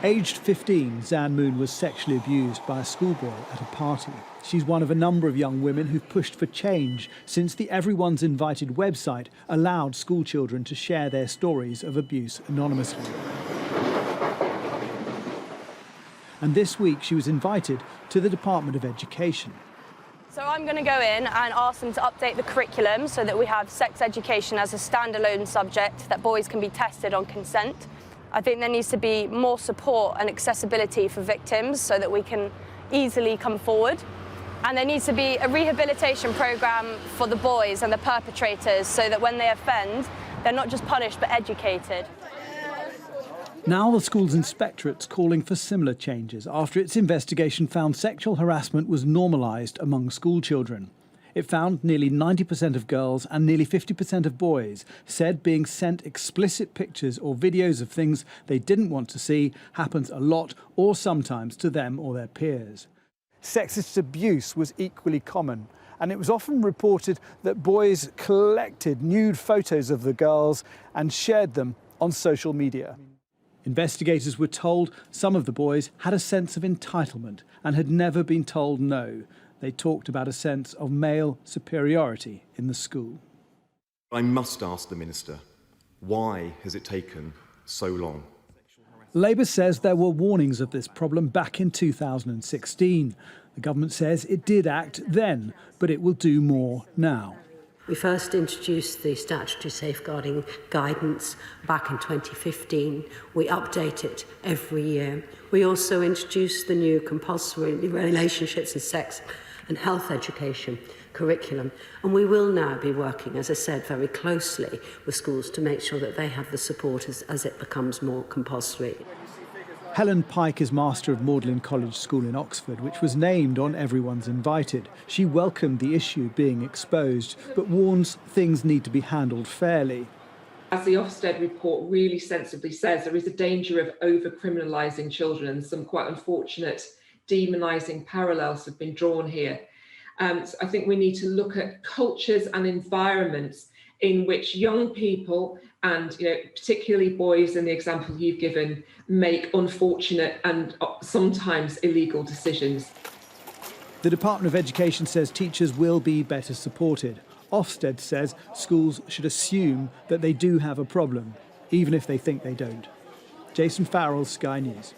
Aged 15, Zan Moon was sexually abused by a schoolboy at a party. She's one of a number of young women who've pushed for change since the Everyone's Invited website allowed schoolchildren to share their stories of abuse anonymously. And this week she was invited to the Department of Education. So I'm going to go in and ask them to update the curriculum so that we have sex education as a standalone subject, that boys can be tested on consent. I think there needs to be more support and accessibility for victims so that we can easily come forward. And there needs to be a rehabilitation programme for the boys and the perpetrators so that when they offend, they're not just punished but educated. Now the school's inspectorate's calling for similar changes after its investigation found sexual harassment was normalised among school children. It found nearly 90% of girls and nearly 50% of boys said being sent explicit pictures or videos of things they didn't want to see happens a lot or sometimes to them or their peers. Sexist abuse was equally common, and it was often reported that boys collected nude photos of the girls and shared them on social media. Investigators were told some of the boys had a sense of entitlement and had never been told no. They talked about a sense of male superiority in the school. I must ask the Minister, why has it taken so long? Labour says there were warnings of this problem back in 2016. The government says it did act then, but it will do more now. We first introduced the statutory safeguarding guidance back in 2015. We update it every year. We also introduced the new compulsory relationships and sex and health education curriculum. And we will now be working, as I said, very closely with schools to make sure that they have the support as it becomes more compulsory. Helen Pike is Master of Magdalen College School in Oxford, which was named on Everyone's Invited. She welcomed the issue being exposed, but warns things need to be handled fairly. As the Ofsted report really sensibly says, there is a danger of over-criminalising children, and some quite unfortunate demonising parallels have been drawn here. So I think we need to look at cultures and environments in which young people, and particularly boys in the example you've given, make unfortunate and sometimes illegal decisions. The Department of Education says teachers will be better supported. Ofsted says schools should assume that they do have a problem, even if they think they don't. Jason Farrell, Sky News.